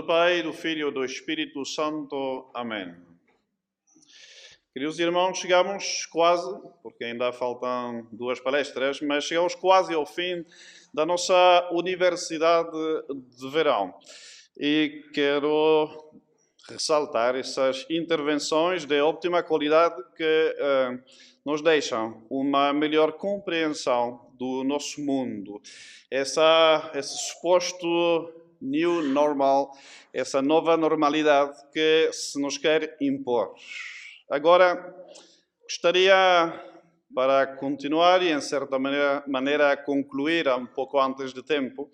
Pai, do Filho e do Espírito Santo. Amém. Queridos irmãos, chegamos quase, porque ainda faltam 2 palestras, mas chegamos quase ao fim da nossa Universidade de Verão. E quero ressaltar essas intervenções de óptima qualidade que nos deixam uma melhor compreensão do nosso mundo. Esse suposto new normal, essa nova normalidade que se nos quer impor. Agora, gostaria, para continuar e, em certa maneira, concluir um pouco antes de tempo,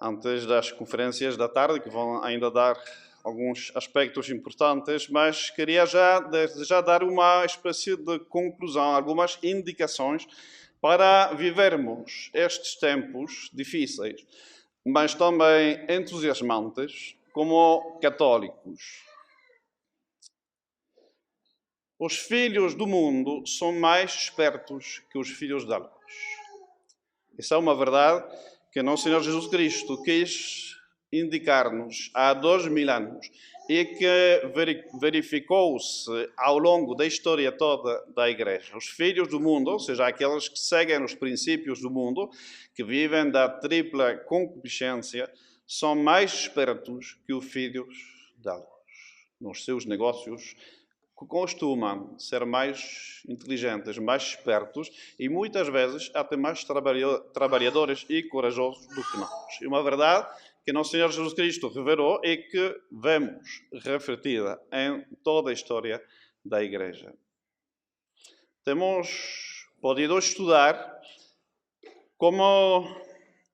antes das conferências da tarde, que vão ainda dar alguns aspectos importantes, mas queria desde já dar uma espécie de conclusão, algumas indicações para vivermos estes tempos difíceis, mas também entusiasmantes, como católicos. Os filhos do mundo são mais espertos que os filhos da luz. Essa é uma verdade que nosso Senhor Jesus Cristo quis indicar-nos há 2000 anos e que verificou-se ao longo da história toda da Igreja. Os filhos do mundo, ou seja, aqueles que seguem os princípios do mundo, que vivem da tripla concupiscência, são mais espertos que os filhos da luz. Nos seus negócios, costumam ser mais inteligentes, mais espertos e muitas vezes até mais trabalhadores e corajosos do que nós. E uma verdade que nosso Senhor Jesus Cristo revelou e que vemos refletida em toda a história da Igreja. Temos podido estudar como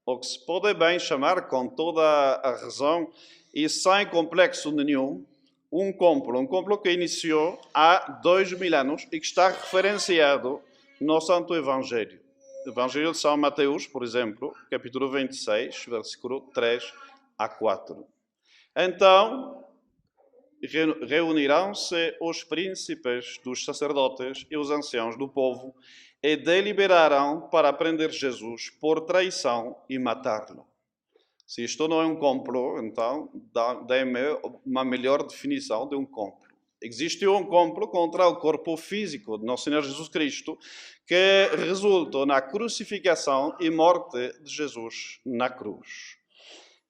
o que se pode bem chamar com toda a razão e sem complexo nenhum, um complô que iniciou há 2000 anos e que está referenciado no Santo Evangelho. Evangelho de São Mateus, por exemplo, capítulo 26, versículo 3 a 4. Então, reunirão-se os príncipes dos sacerdotes e os anciãos do povo e deliberaram para prender Jesus por traição e matá-lo. Se isto não é um complô, então dê-me uma melhor definição de um complô. Existiu um complô contra o corpo físico de nosso Senhor Jesus Cristo, que resultou na crucificação e morte de Jesus na cruz.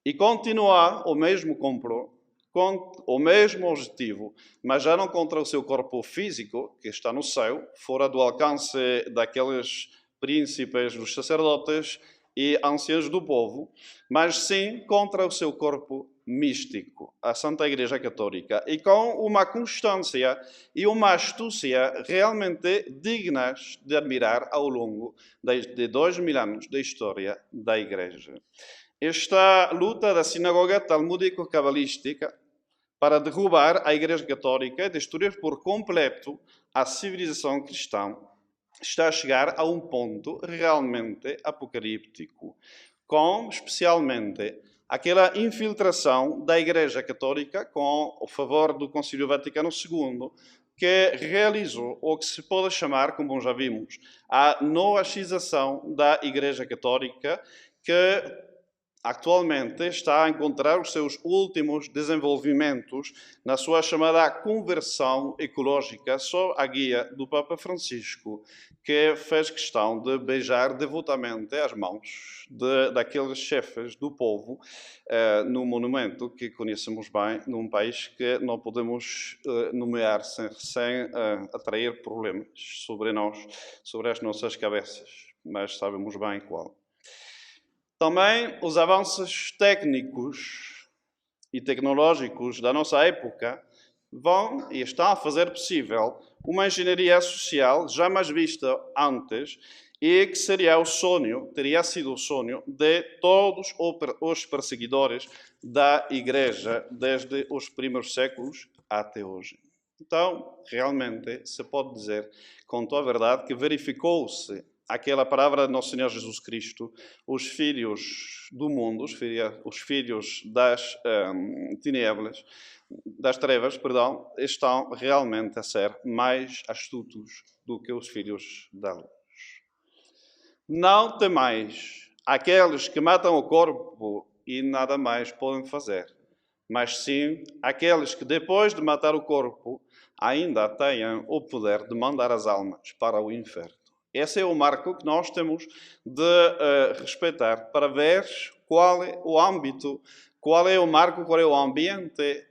E continua o mesmo complô, com o mesmo objetivo, mas já não contra o seu corpo físico, que está no céu, fora do alcance daqueles príncipes dos sacerdotes e anciãos do povo, mas sim contra o seu corpo místico, a Santa Igreja Católica, e com uma constância e uma astúcia realmente dignas de admirar ao longo de 2000 anos da história da Igreja. Esta luta da sinagoga talmúdico-cabalística para derrubar a Igreja Católica e destruir por completo a civilização cristã está a chegar a um ponto realmente apocalíptico, com especialmente aquela infiltração da Igreja Católica com o favor do Concílio Vaticano II, que realizou o que se pode chamar, como já vimos, a noachização da Igreja Católica, que atualmente está a encontrar os seus últimos desenvolvimentos na sua chamada conversão ecológica, sob a guia do Papa Francisco, que fez questão de beijar devotamente as mãos daqueles chefes do povo num monumento que conhecemos bem, num país que não podemos nomear sem atrair problemas sobre nós, sobre as nossas cabeças, mas sabemos bem qual. Também os avanços técnicos e tecnológicos da nossa época vão e estão a fazer possível uma engenharia social jamais vista antes e que teria sido o sonho de todos os perseguidores da Igreja desde os primeiros séculos até hoje. Então, realmente, se pode dizer com toda a verdade que verificou-se aquela palavra de nosso Senhor Jesus Cristo: os filhos do mundo, os filhos das tinieblas, das trevas, estão realmente a ser mais astutos do que os filhos da luz. Não temais aqueles que matam o corpo e nada mais podem fazer. Mas sim aqueles que depois de matar o corpo ainda têm o poder de mandar as almas para o inferno. Esse é o marco que nós temos de respeitar para ver qual é o âmbito, qual é o marco, qual é o ambiente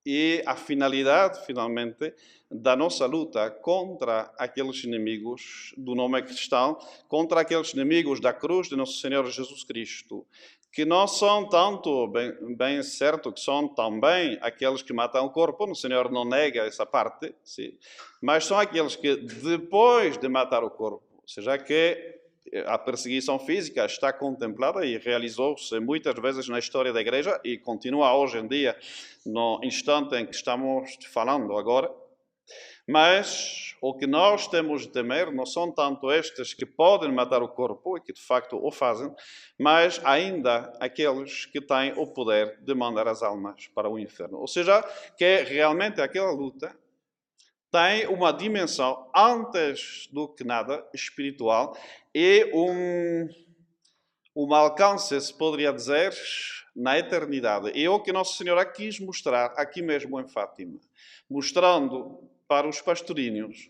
e a finalidade, finalmente, da nossa luta contra aqueles inimigos do nome cristão, contra aqueles inimigos da cruz de nosso Senhor Jesus Cristo, que não são tanto, bem certo, que são também aqueles que matam o corpo, o Senhor não nega essa parte, sim, mas são aqueles que depois de matar o corpo, ou seja, que a perseguição física está contemplada e realizou-se muitas vezes na história da Igreja e continua hoje em dia, no instante em que estamos falando agora. Mas o que nós temos de temer não são tanto estes que podem matar o corpo, e que de facto o fazem, mas ainda aqueles que têm o poder de mandar as almas para o inferno. Ou seja, que realmente aquela luta tem uma dimensão, antes do que nada, espiritual e um alcance, se poderia dizer, na eternidade. E é o que Nossa Senhora quis mostrar aqui mesmo em Fátima, mostrando para os pastorinhos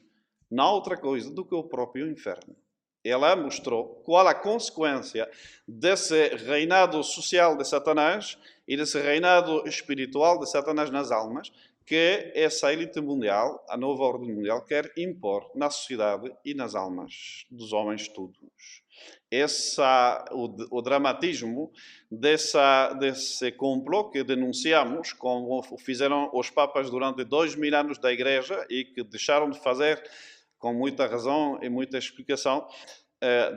não outra coisa do que o próprio inferno. Ela mostrou qual a consequência desse reinado social de Satanás e desse reinado espiritual de Satanás nas almas, que essa elite mundial, a nova ordem mundial, quer impor na sociedade e nas almas dos homens todos. O dramatismo desse complô que denunciamos, como fizeram os papas durante 2000 anos da Igreja e que deixaram de fazer com muita razão e muita explicação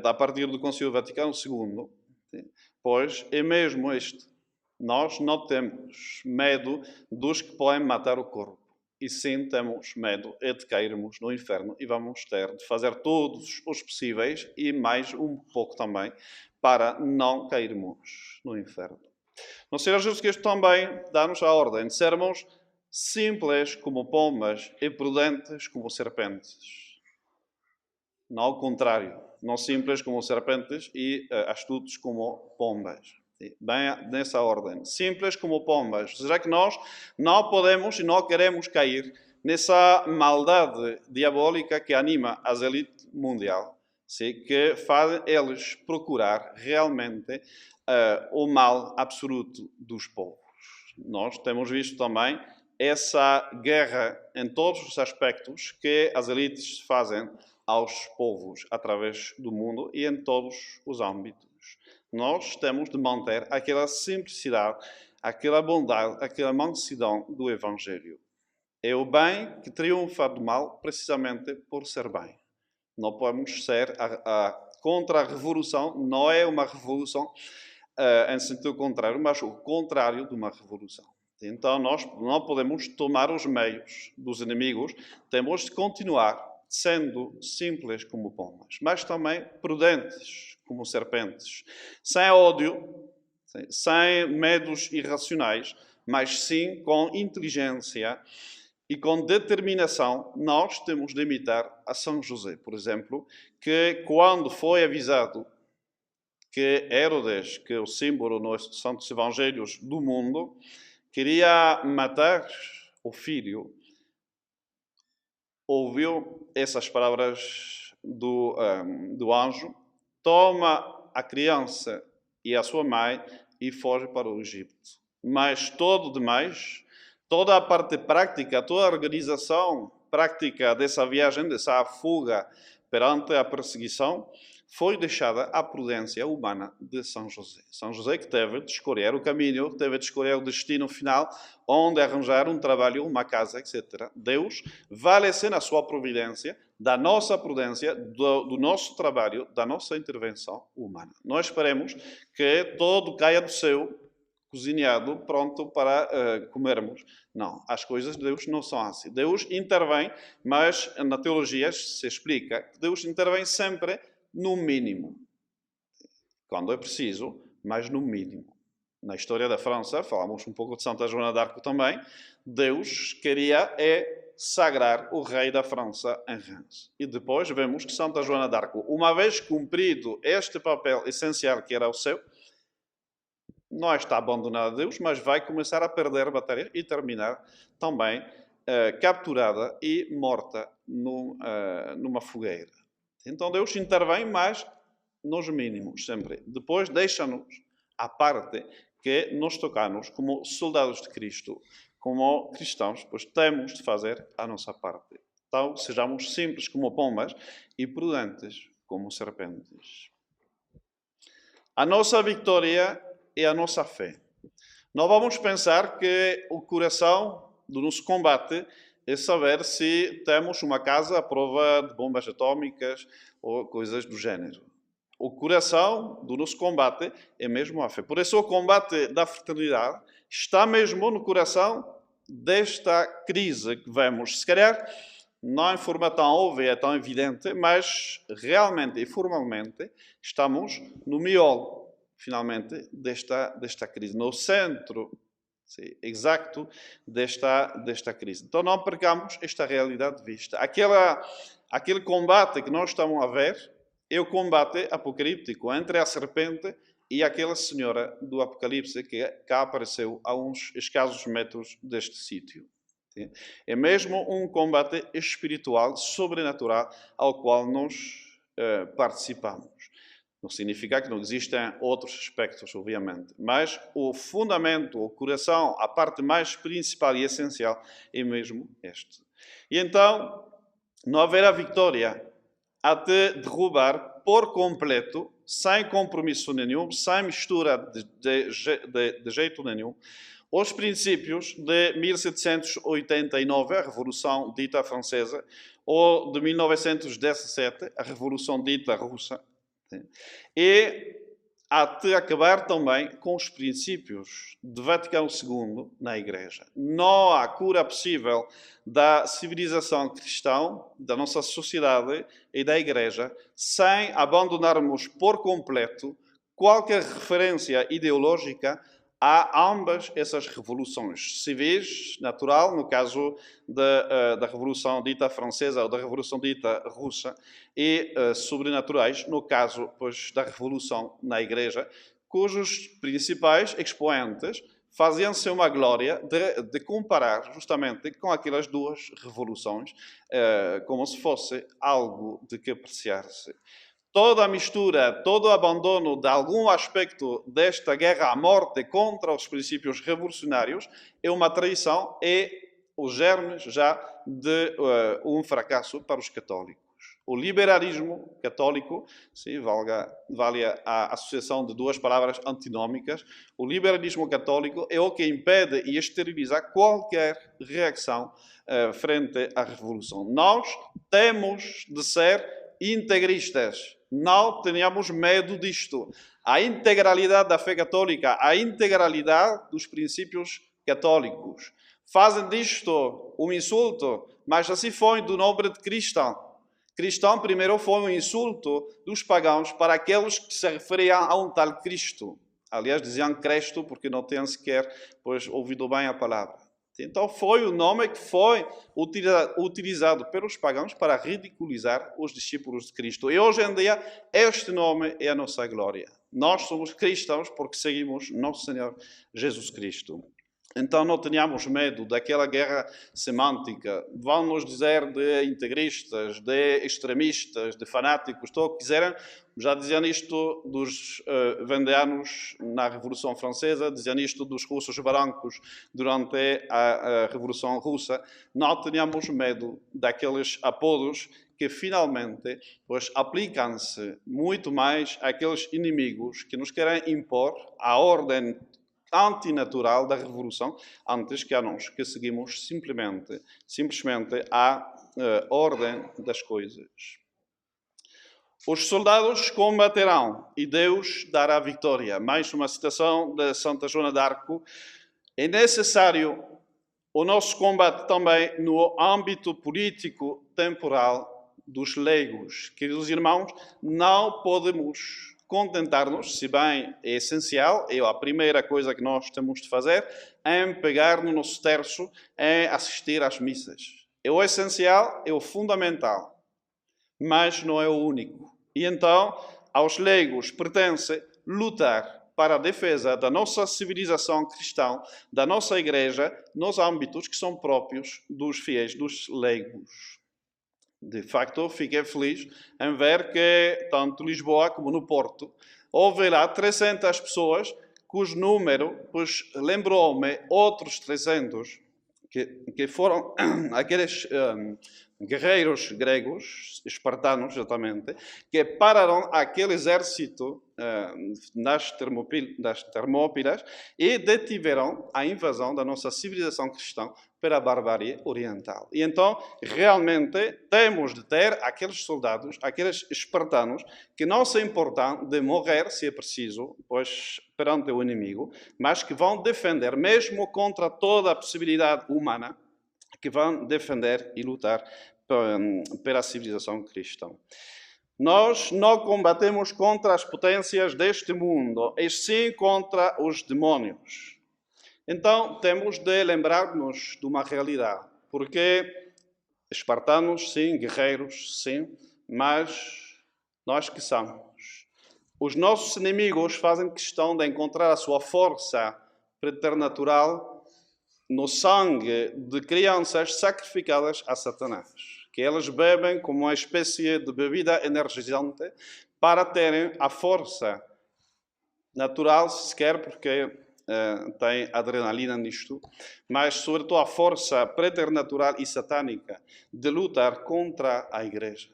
a partir do Concílio Vaticano II, pois é mesmo este. Nós não temos medo dos que podem matar o corpo. E sim temos medo de cairmos no inferno e vamos ter de fazer todos os possíveis e mais um pouco também para não cairmos no inferno. Nosso Senhor Jesus Cristo também dá-nos a ordem de sermos simples como pombas e prudentes como serpentes. Não ao contrário, não simples como serpentes e astutos como pombas. Bem nessa ordem. Simples como pombas. Ou seja, que nós não podemos e não queremos cair nessa maldade diabólica que anima as elites mundial, sim? Que faz eles procurar realmente o mal absoluto dos povos. Nós temos visto também essa guerra em todos os aspectos que as elites fazem aos povos através do mundo e em todos os âmbitos. Nós temos de manter aquela simplicidade, aquela bondade, aquela mansidão do Evangelho. É o bem que triunfa do mal precisamente por ser bem. Não podemos ser contra a revolução, não é uma revolução em sentido contrário, mas o contrário de uma revolução. Então nós não podemos tomar os meios dos inimigos, temos de continuar sendo simples como pombas, mas também prudentes como serpentes, sem ódio, sem medos irracionais, mas sim com inteligência e com determinação. Nós temos de imitar a São José, por exemplo, que quando foi avisado que Herodes, que é o símbolo nos santos evangelhos do mundo, queria matar o filho, ouviu essas palavras do anjo: toma a criança e a sua mãe e foge para o Egito. Mas todo demais, toda a parte prática, toda a organização prática dessa viagem, dessa fuga perante a perseguição, foi deixada à prudência humana de São José. São José que teve de escolher o caminho, teve de escolher o destino final, onde arranjar um trabalho, uma casa, etc. Deus vale-se na sua providência, da nossa prudência, do nosso trabalho, da nossa intervenção humana. Nós esperemos que todo caia do céu, cozinhado, pronto para comermos. Não, as coisas de Deus não são assim. Deus intervém, mas na teologia se explica que Deus intervém sempre no mínimo. Quando é preciso, mas no mínimo. Na história da França, falamos um pouco de Santa Joana d'Arco também, Deus queria sagrar o rei da França em Reims. E depois vemos que Santa Joana d'Arco, uma vez cumprido este papel essencial que era o seu, não está abandonada a Deus, mas vai começar a perder bateria e terminar também capturada e morta numa fogueira. Então Deus intervém, mas nos mínimos, sempre. Depois deixa-nos à parte que nós tocamos como soldados de Cristo, como cristãos, pois temos de fazer a nossa parte. Então, sejamos simples como pombas e prudentes como serpentes. A nossa vitória é a nossa fé. Não vamos pensar que o coração do nosso combate é saber se temos uma casa à prova de bombas atômicas ou coisas do género. O coração do nosso combate é mesmo a fé. Por isso, o combate da fraternidade está mesmo no coração desta crise que vemos. Se calhar, não em forma tão óbvia, tão evidente, mas realmente e formalmente estamos no miolo, finalmente, desta crise, no centro exato desta crise. Então não percamos esta realidade de vista. Aquele combate que nós estamos a ver é o combate apocalíptico entre a serpente e aquela senhora do Apocalipse que cá apareceu a uns escassos metros deste sítio. É mesmo um combate espiritual, sobrenatural, ao qual nós participamos. Não significa que não existem outros aspectos, obviamente, mas o fundamento, o coração, a parte mais principal e essencial é mesmo este. E então, não haverá vitória até derrubar por completo, sem compromisso nenhum, sem mistura de jeito nenhum, os princípios de 1789, a Revolução dita francesa, ou de 1917, a Revolução dita russa, e até acabar também com os princípios de Vaticano II na Igreja. Não há cura possível da civilização cristã, da nossa sociedade e da Igreja, sem abandonarmos por completo qualquer referência ideológica a ambas essas revoluções civis, natural, no caso da Revolução dita francesa ou da Revolução dita russa, e sobrenaturais, no caso pois, da Revolução na Igreja, cujos principais expoentes faziam-se uma glória de comparar justamente com aquelas duas revoluções, como se fosse algo de que apreciar-se. Toda a mistura, todo o abandono de algum aspecto desta guerra à morte contra os princípios revolucionários é uma traição e os germes já de um fracasso para os católicos. O liberalismo católico, sim, vale a associação de duas palavras antinômicas, o liberalismo católico é o que impede e esteriliza qualquer reação frente à revolução. Nós temos de ser integristas. Não tenhamos medo disto. A integralidade da fé católica, a integralidade dos princípios católicos. Fazem disto um insulto, mas assim foi do nome de cristão. Cristão primeiro foi um insulto dos pagãos para aqueles que se referiam a um tal Cristo. Aliás, diziam Cristo porque não tinham sequer ouvido bem a palavra. Então foi o nome que foi utilizado pelos pagãos para ridiculizar os discípulos de Cristo. E hoje em dia, este nome é a nossa glória. Nós somos cristãos porque seguimos nosso Senhor Jesus Cristo. Então não tenhamos medo daquela guerra semântica. Vão nos dizer de integristas, de extremistas, de fanáticos, tudo o que quiserem. Já diziam isto dos vendeanos na Revolução Francesa, diziam isto dos russos brancos durante a Revolução Russa. Não tenhamos medo daqueles apodos que finalmente aplicam-se muito mais àqueles inimigos que nos querem impor a ordem antinatural da revolução, antes que a nós, que seguimos simplesmente a ordem das coisas. Os soldados combaterão e Deus dará vitória. Mais uma citação de Santa Joana d'Arco. É necessário o nosso combate também no âmbito político temporal dos leigos. Queridos irmãos, não podemos contentar-nos, se bem é essencial, é a primeira coisa que nós temos de fazer, em pegar no nosso terço, em assistir às missas. É o essencial, é o fundamental, mas não é o único. E então, aos leigos pertence lutar para a defesa da nossa civilização cristã, da nossa igreja, nos âmbitos que são próprios dos fiéis, dos leigos. De facto, fiquei feliz em ver que, tanto em Lisboa como no Porto, houve lá 300 pessoas, cujo número, pois lembrou-me outros 300, que foram aqueles guerreiros gregos, espartanos, exatamente, que pararam aquele exército das Termópilas e detiveram a invasão da nossa civilização cristã pela barbárie oriental. E então, realmente, temos de ter aqueles soldados, aqueles espartanos, que não se importam de morrer, se é preciso, pois perante o inimigo, mas que vão defender, mesmo contra toda a possibilidade humana, que vão defender e lutar pela civilização cristã. Nós não combatemos contra as potências deste mundo, e sim contra os demônios. Então, temos de lembrar-nos de uma realidade, porque espartanos, sim, guerreiros, sim, mas nós que somos? Os nossos inimigos fazem questão de encontrar a sua força preternatural no sangue de crianças sacrificadas a Satanás, que elas bebem como uma espécie de bebida energizante para terem a força natural, se se quer, porque tem adrenalina nisto, mas sobretudo a força preternatural e satânica de lutar contra a igreja.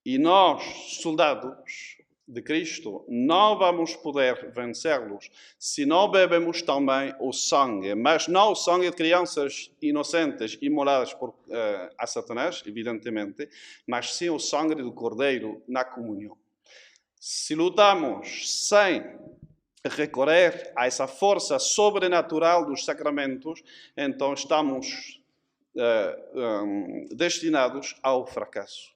E nós, soldados de Cristo, não vamos poder vencê-los se não bebemos também o sangue, mas não o sangue de crianças inocentes imoladas a Satanás, evidentemente, mas sim o sangue do Cordeiro na comunhão. Se lutamos sem recorrer a essa força sobrenatural dos sacramentos, então estamos destinados ao fracasso.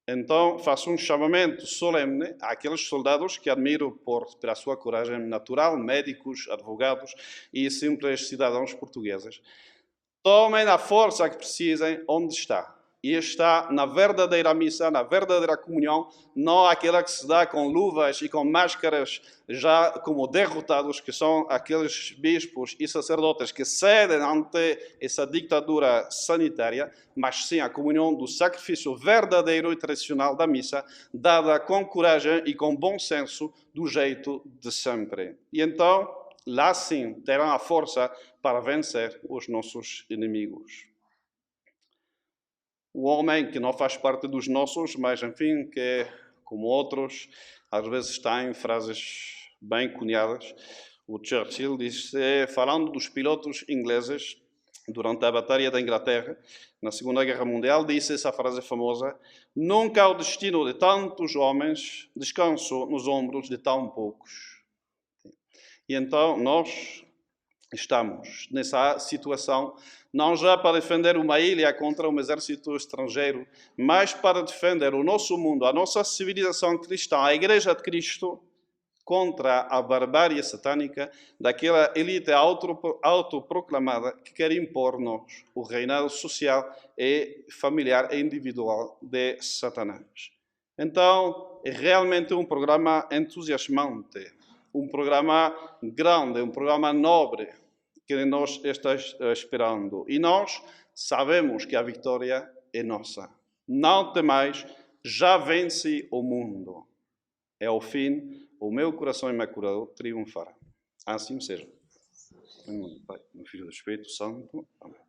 Então, faço um chamamento solene àqueles soldados que admiro pela sua coragem natural, médicos, advogados e simples cidadãos portugueses. Tomem a força que precisem onde está. E está na verdadeira missa, na verdadeira comunhão, não aquela que se dá com luvas e com máscaras já como derrotados, que são aqueles bispos e sacerdotes que cedem ante essa ditadura sanitária, mas sim a comunhão do sacrifício verdadeiro e tradicional da missa, dada com coragem e com bom senso, do jeito de sempre. E então, lá sim, terão a força para vencer os nossos inimigos. O homem que não faz parte dos nossos, mas, enfim, que, como outros, às vezes tem frases bem cunhadas. O Churchill disse, falando dos pilotos ingleses, durante a Batalha da Inglaterra, na Segunda Guerra Mundial, disse essa frase famosa: nunca o destino de tantos homens descansou nos ombros de tão poucos. E então, nós estamos nessa situação, não já para defender uma ilha contra um exército estrangeiro, mas para defender o nosso mundo, a nossa civilização cristã, a Igreja de Cristo, contra a barbárie satânica daquela elite autoproclamada que quer impor-nos o reinado social e familiar e individual de Satanás. Então, é realmente um programa entusiasmante, um programa grande, um programa nobre que nós estamos esperando. E nós sabemos que a vitória é nossa. Não temais, já vence o mundo. É ao fim, o meu coração imaculado triunfará. Assim seja. Em nome do Pai, do Filho e do Espírito Santo. Amém.